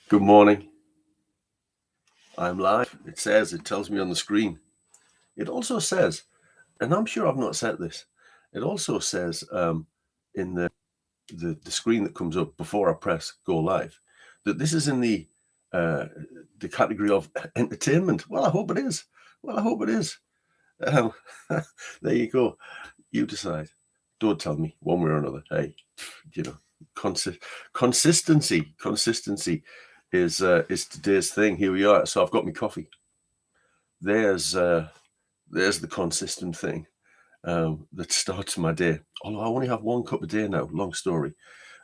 Good morning. I'm live. It tells me on the screen. It also says, and I'm sure I've not set this, it also says in the screen that comes up before I press go live, that this is in uh, the category of entertainment. Well, I hope it is. Well, I hope it is. Um, there you go. You decide. Don't tell me one way or another. Hey, you know, consistency is today's thing. Here we are. So I've got my coffee. There's the consistent thing that starts my day. Although I only have one cup a day now. Long story,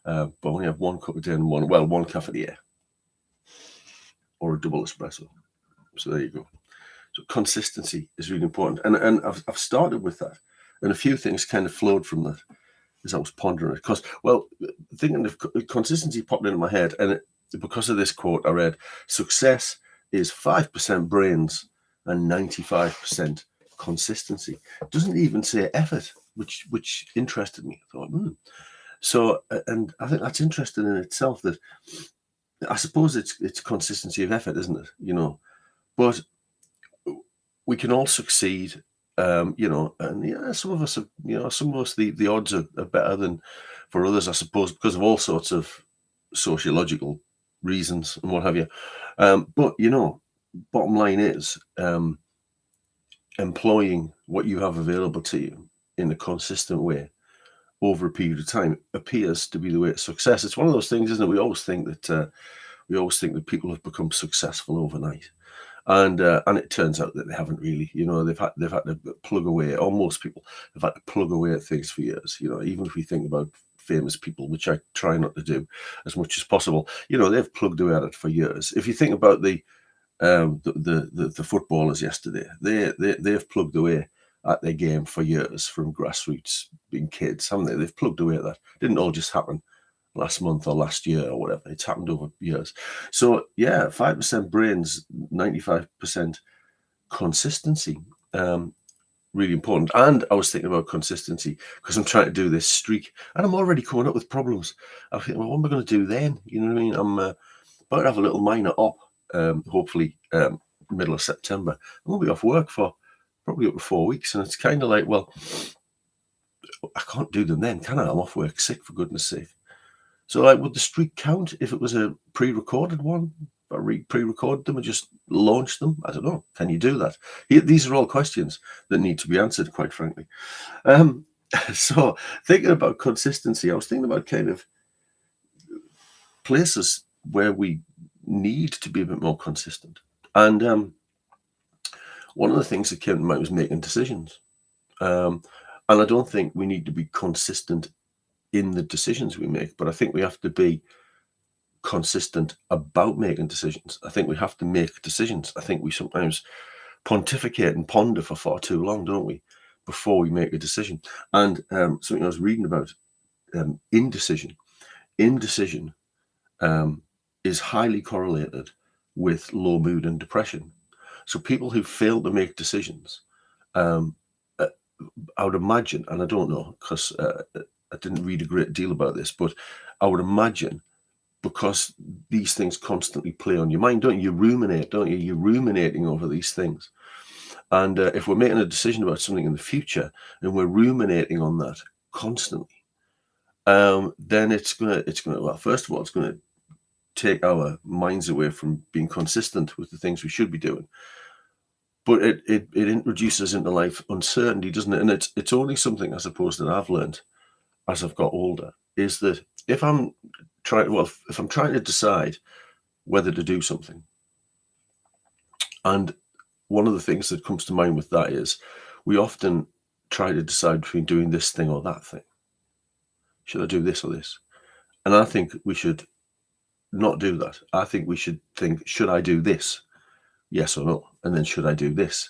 but I only have one cup a day and one cafetiere or a double espresso. So there you go. So consistency is really important, and I've started with that, and a few things kind of flowed from that as I was pondering it. Because thinking of consistency popped into my head, and because of this quote I read, success is 5% brains and 95% consistency. It doesn't even say effort, which interested me. I thought, So, and I think that's interesting in itself. That I suppose it's consistency of effort, isn't it? But we can all succeed. And some of us, the odds are better than for others, I suppose, because of all sorts of sociological reasons and what have you. But bottom line is employing what you have available to you in a consistent way over a period of time appears to be the way to success. It's one of those things, isn't it? We always think that people have become successful overnight. And it turns out that they haven't really. They've had to plug away, or most people have had to plug away at things for years. Even if we think about famous people, which I try not to do as much as possible, they've plugged away at it for years. If you think about the footballers yesterday, they've plugged away at their game for years, from grassroots, being kids, haven't they? They've plugged away at that. Didn't all just happen last month or last year or whatever. It's happened over years. So yeah, 5% brains, 95% consistency. Really important. And I was thinking about consistency because I'm trying to do this streak, and I'm already coming up with problems. I think, well, what am I going to do then? You know what I mean? I'm about to have a little minor op, hopefully middle of September. I'm going to be off work for probably up to 4 weeks, and it's kind of like, well, I can't do them then, can I? I'm off work sick, for goodness sake. So, like, would the streak count if it was a pre-recorded one? If I pre-recorded them and just launched them? I don't know. Can you do that? These are all questions that need to be answered, quite frankly. So, thinking about consistency, I was thinking about kind of places where we need to be a bit more consistent. And one of the things that came to mind was making decisions. And I don't think we need to be consistent in the decisions we make, but I think we have to be consistent about making decisions. I think we have to make decisions. I think we sometimes pontificate and ponder for far too long, don't we, before we make a decision. And something I was reading about, indecision. Indecision is highly correlated with low mood and depression. So people who fail to make decisions, I would imagine, and I don't know because I didn't read a great deal about this, but I would imagine, because these things constantly play on your mind, don't you? You ruminate, don't you? You're ruminating over these things. And if we're making a decision about something in the future and we're ruminating on that constantly, then it's gonna well, first of all, it's gonna take our minds away from being consistent with the things we should be doing. But it introduces into life uncertainty, doesn't it? And it's only something, I suppose, that I've learned as I've got older, is that if I'm trying to decide whether to do something, and one of the things that comes to mind with that is we often try to decide between doing this thing or that thing. Should I do this or this? And I think we should not do that. I think we should think, should I do this? Yes or no? And then should I do this?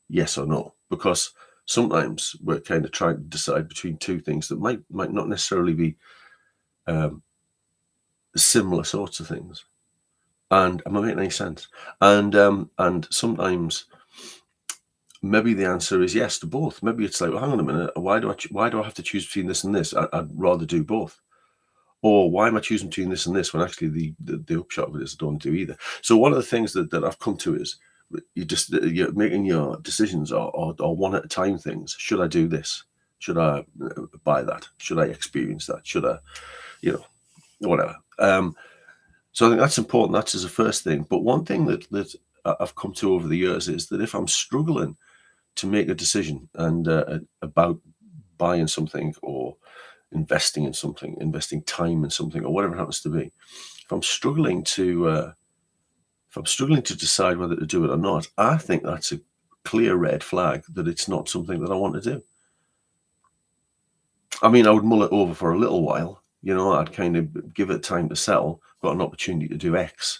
Yes or no? Because sometimes we're kind of trying to decide between two things that might not necessarily be similar sorts of things. And am I making any sense? And sometimes maybe the answer is yes to both. Maybe it's like, well, hang on a minute, why do I have to choose between this and this? I'd rather do both. Or why am I choosing between this and this when actually the upshot of it is I don't do either? So one of the things that I've come to is you're making your decisions or one at a time things. Should I do this? Should I buy that? Should I experience that? Should I, whatever. So I think that's important. That's as a first thing. But one thing that I've come to over the years is that if I'm struggling to make a decision and about buying something or investing in something, investing time in something, or whatever it happens to be, if I'm struggling to decide whether to do it or not, I think that's a clear red flag that it's not something that I want to do. I mean, I would mull it over for a little while. I'd kind of give it time to settle. Got an opportunity to do X.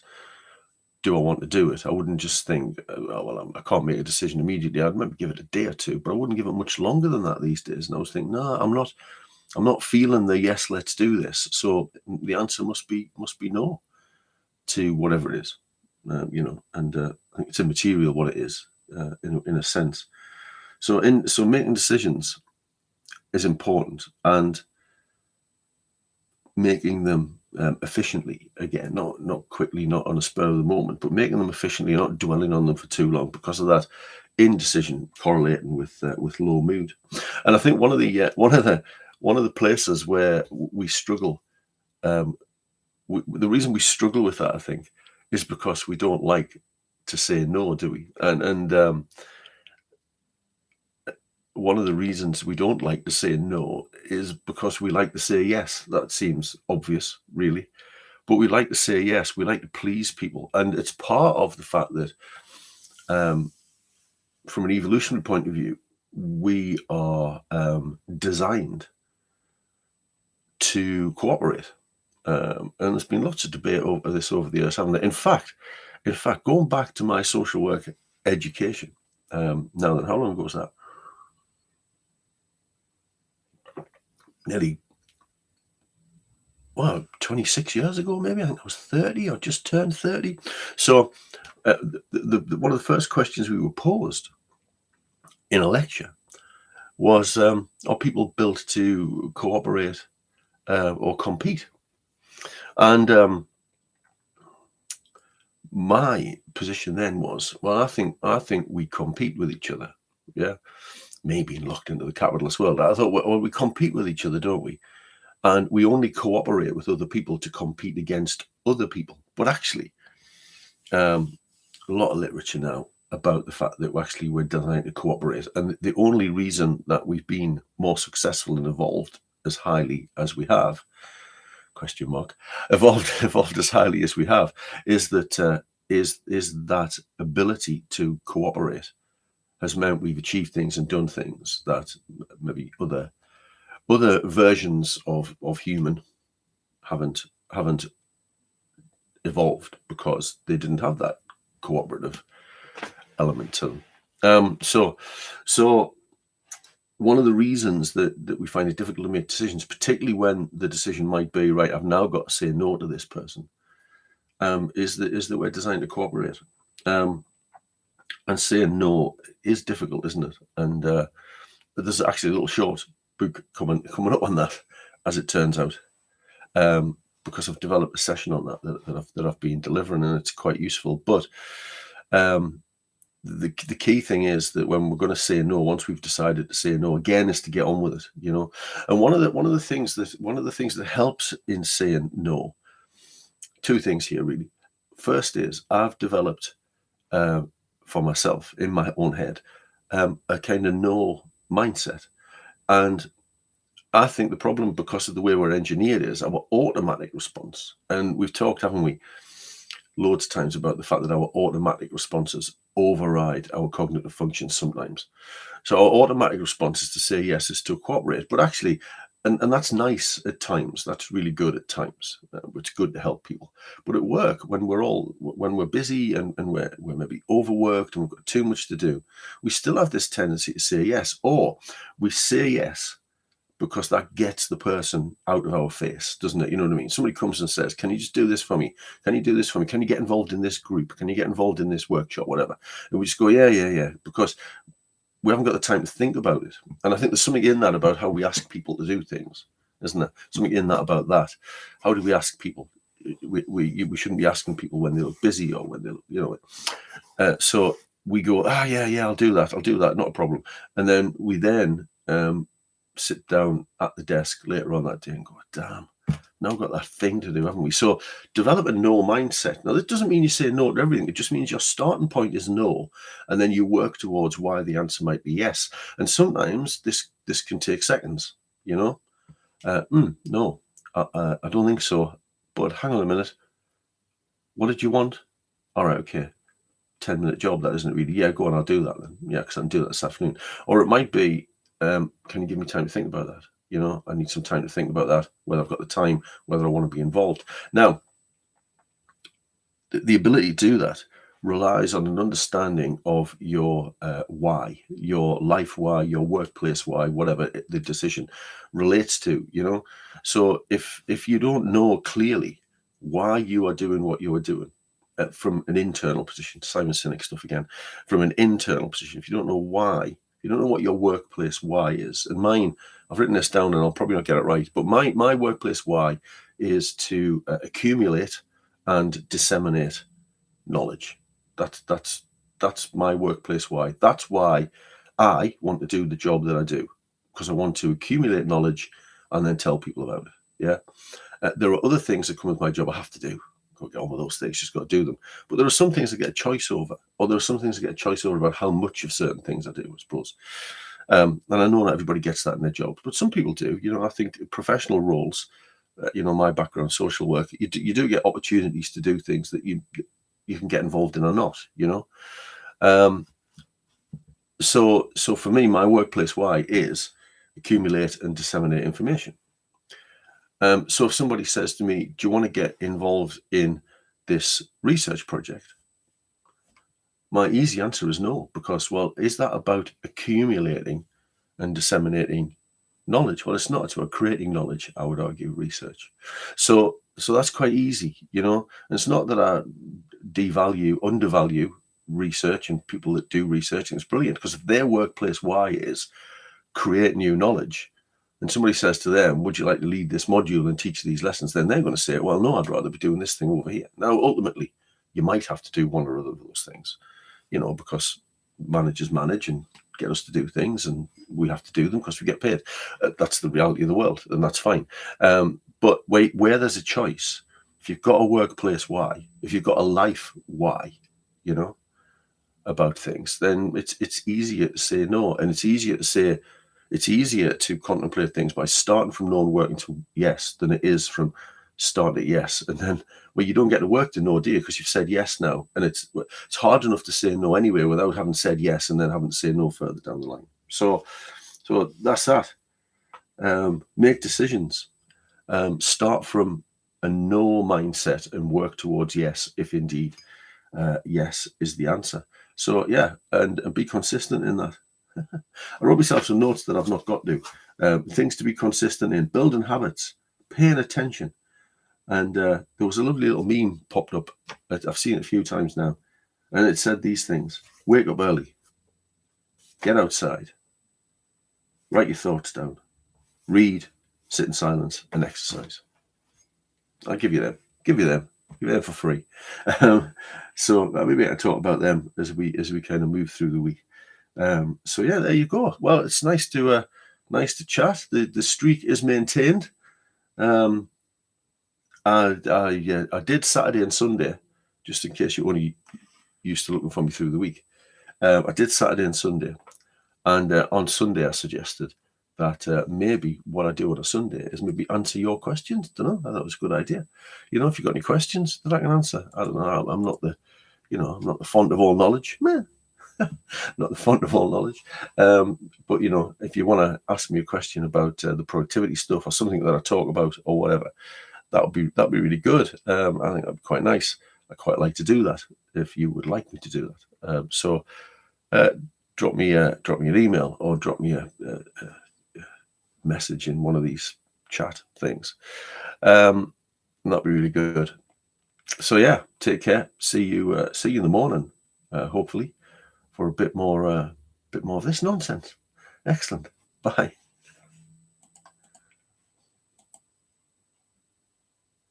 Do I want to do it? I wouldn't just think, oh, well, I can't make a decision immediately. I'd maybe give it a day or two, but I wouldn't give it much longer than that these days. And I was thinking, no, I'm not feeling the yes, let's do this. So the answer must be no to whatever it is, and I think it's immaterial what it is in a sense. So making decisions is important, and making them efficiently, again, not quickly, not on a spur of the moment, but making them efficiently, not dwelling on them for too long, because of that indecision correlating with low mood. And I think one of the places where we struggle, the reason we struggle with that, I think, is because we don't like to say no, do we? And one of the reasons we don't like to say no is because we like to say yes. That seems obvious, really. But we like to say yes. We like to please people. And it's part of the fact that from an evolutionary point of view, we are designed to cooperate. And there's been lots of debate over this over the years, haven't there? In fact, going back to my social work education, now then, how long ago was that? Nearly, 26 years ago, maybe. I think I was 30 or just turned 30. So one of the first questions we were posed in a lecture was, are people built to cooperate or compete? And my position then was, well, I think we compete with each other. Yeah. Me being locked into the capitalist world, I thought, well, we compete with each other, don't we? And we only cooperate with other people to compete against other people. But actually, a lot of literature now about the fact that we're designed to cooperate. And the only reason that we've been more successful and evolved as highly as we have, evolved as highly as we have, is that is that ability to cooperate has meant we've achieved things and done things that maybe other versions of human haven't evolved, because they didn't have that cooperative element to them. So one of the reasons that we find it difficult to make decisions, particularly when the decision might be, right, I've now got to say no to this person, is that we're designed to cooperate. And saying no is difficult, isn't it? And there's actually a little short book coming up on that, as it turns out, because I've developed a session on that I've been delivering, and it's quite useful. But the key thing is that when we're going to say no, once we've decided to say no, again, is to get on with it, And one of the things that helps in saying no, two things here really. First is I've developed for myself in my own head a kind of no mindset. And I think the problem, because of the way we're engineered, is our automatic response. And we've talked, haven't we, loads of times about the fact that our automatic responses override our cognitive functions sometimes. So our automatic response is to say yes, is to cooperate. But actually, and that's nice at times. That's really good at times. It's good to help people. But at work, when we're busy and we're maybe overworked and we've got too much to do, we still have this tendency to say yes, or we say yes because that gets the person out of our face, doesn't it? You know what I mean? Somebody comes and says, can you just do this for me? Can you do this for me? Can you get involved in this group? Can you get involved in this workshop, whatever? And we just go, yeah, because we haven't got the time to think about it. And I think there's something in that about how we ask people to do things. isn't there? Something in that about that. How do we ask people? We shouldn't be asking people when they look busy or when they look, so we go, yeah, I'll do that, not a problem. And then we sit down at the desk later on that day and go, damn, now I've got that thing to do, haven't we? So develop a no mindset. Now, that doesn't mean you say no to everything. It just means your starting point is no, and then you work towards why the answer might be yes. And sometimes this can take seconds, no, I don't think so. But hang on a minute. What did you want? All right, okay. 10-minute job, that isn't it really? Yeah, go on, I'll do that then. Yeah, because I can do that this afternoon. Or it might be, can you give me time to think about that? I need some time to think about that, whether I've got the time, whether I want to be involved. Now, the ability to do that relies on an understanding of your why, your life why, your workplace why, whatever the decision relates to, So if you don't know clearly why you are doing what you are doing, from an internal position, Simon Sinek stuff again, from an internal position, if you don't know why, you don't know what your workplace why is, and mine, I've written this down and I'll probably not get it right, but my workplace why is to accumulate and disseminate knowledge. That's my workplace why. That's why I want to do the job that I do, because I want to accumulate knowledge and then tell people about it. Yeah. There are other things that come with my job I have to do. Got to get on with those things, just got to do them. But there are some things I get a choice over, or there are some things I get a choice over about how much of certain things I do, I suppose. And I know not everybody gets that in their jobs, but some people do. I think professional roles, my background, social work, you do get opportunities to do things that you can get involved in or not, So for me, my workplace why is accumulate and disseminate information. So if somebody says to me, do you want to get involved in this research project? My easy answer is no, because, well, is that about accumulating and disseminating knowledge? Well, it's not. It's about creating knowledge, I would argue, research. So that's quite easy, And it's not that I undervalue research and people that do research. And it's brilliant, because if their workplace why is create new knowledge, and somebody says to them, would you like to lead this module and teach these lessons? Then they're going to say, well, no, I'd rather be doing this thing over here. Now, ultimately, you might have to do one or other of those things, because managers manage and get us to do things, and we have to do them because we get paid. That's the reality of the world, and that's fine. But where there's a choice, if you've got a workplace why, if you've got a life why, about things, then it's easier to say no, and it's easier to contemplate things by starting from no and working to yes than it is from starting at yes. And then, well, you don't get to work to no, do you? Because you've said yes now. And it's hard enough to say no anyway without having said yes and then having to say no further down the line. So that's that. Make decisions. Start from a no mindset and work towards yes, if indeed yes is the answer. So yeah, and be consistent in that. I wrote myself some notes that I've not got to. Things to be consistent in: building habits, paying attention. And there was a lovely little meme popped up. I've seen it a few times now. And it said these things: wake up early, get outside, write your thoughts down, read, sit in silence, and exercise. I'll give you them. Give you them for free. So maybe I can talk about them as we kind of move through the week. So yeah, there you go. Well, it's nice to chat. The streak is maintained. I did Saturday and Sunday, just in case you're only used to looking for me through the week. I did Saturday and Sunday, and on Sunday I suggested that maybe what I do on a Sunday is maybe answer your questions. Don't know. I thought it was a good idea. If you've got any questions that I can answer, I don't know. I'm not the font of all knowledge. Not the font of all knowledge. But if you want to ask me a question about the productivity stuff or something that I talk about or whatever, that'd be really good. I think that'd be quite nice. I quite like to do that if you would like me to do that. So drop me an email or drop me a message in one of these chat things. That'd be really good. So yeah, take care. See you in the morning, hopefully, for a bit more of this nonsense. Excellent. Bye.